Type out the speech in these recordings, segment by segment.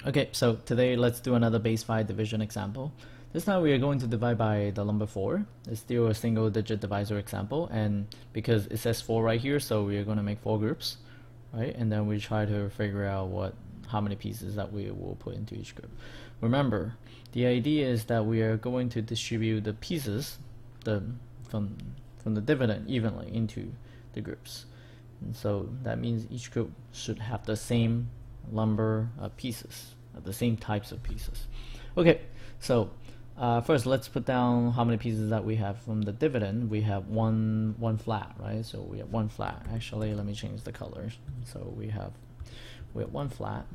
Okay, so today let's do another base 5 division example. This time we are going to divide by the number 4. It's still a single digit divisor example, and because it says 4 right here, so we are going to make 4 groups, right? And then we try to figure out how many pieces that we will put into each group. Remember, the idea is that we are going to distribute the pieces from the dividend evenly into the groups. And so that means each group should have the same number of pieces, the same types of pieces. Okay, so first let's put down how many pieces that we have from the dividend. We have one flat, right? So we have one flat. Actually, let me change the colors. So we have one flat,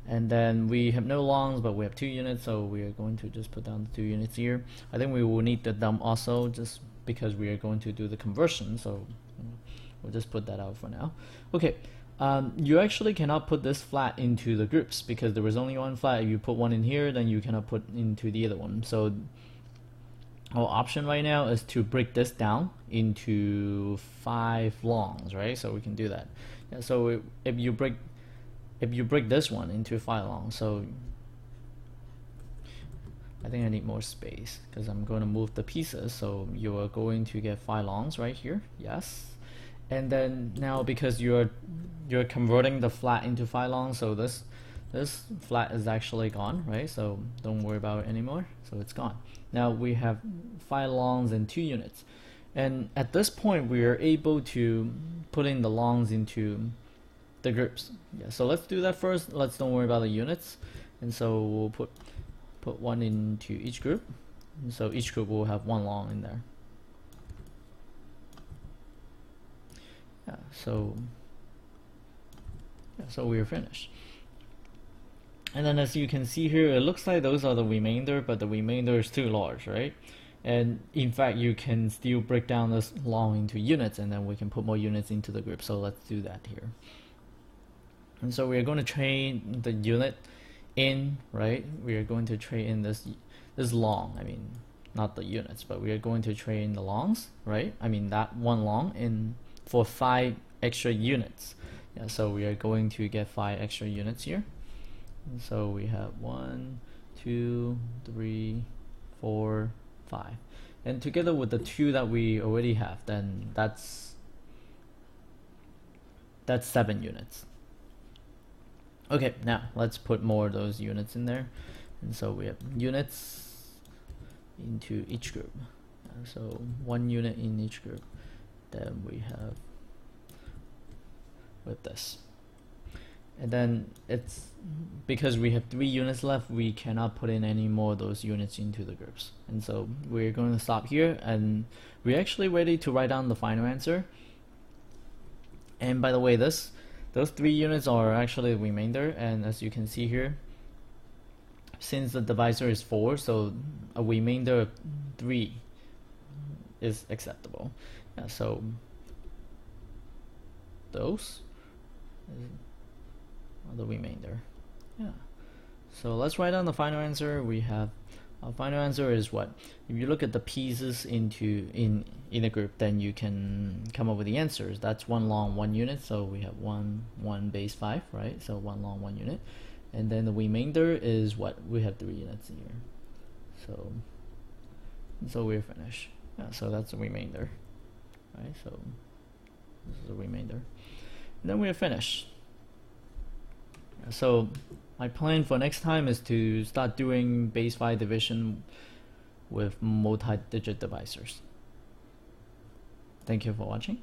and then we have no longs, but we have 2 units, so we are going to just put down the 2 units here. I think we will need the dump also, just because we are going to do the conversion, so we'll just put that out for now. Okay, you actually cannot put this flat into the groups because there is only one flat. If you put one in here, then you cannot put into the other one. So our option right now is to break this down into 5 longs, right? So we can do that. Yeah, so if you break this one into 5 longs, so I think I need more space because I'm going to move the pieces. So you are going to get 5 longs right here. Yes. And then now because you're converting the flat into 5 longs, so this flat is actually gone, right? So don't worry about it anymore. So it's gone. Now we have 5 longs and 2 units. And at this point we are able to put in the longs into the groups. Yeah, so let's do that first. Let's don't worry about the units. And so we'll put one into each group. And so each group will have 1 long in there. Yeah, so we're finished. And then as you can see here, it looks like those are the remainder, but the remainder is too large, right? And in fact, you can still break down this long into units, and then we can put more units into the group. So let's do that here. And so we are going to train the unit in, right? We are going to train in this long. I mean, not the units, but we are going to train the longs, right? I mean that 1 long in for 5 extra units. Yeah, so we are going to get 5 extra units here. And so we have 1, 2, 3, 4, 5, and together with the 2 that we already have, then that's 7 units. Okay, now let's put more of those units in there. And so we have units into each group. So 1 unit in each group. Then we have with this. And then it's because we have 3 units left, we cannot put in any more of those units into the groups. And so we're going to stop here, and we're actually ready to write down the final answer. And by the way, those 3 units are actually the remainder, and as you can see here, since the divisor is 4, so a remainder of 3 is acceptable. Yeah, so those are the remainder. Yeah. So let's write down the final answer. We have our final answer is what? If you look at the pieces in a group, then you can come up with the answers. That's 1 long, 1 unit. So we have 1 base 5, right? So 1 long, 1 unit. And then the remainder is what? We have 3 units here. So we're finished. Yeah, so that's the remainder. Right, so this is the remainder, and then we are finished. So my plan for next time is to start doing base 5 division with multi-digit divisors. Thank you for watching.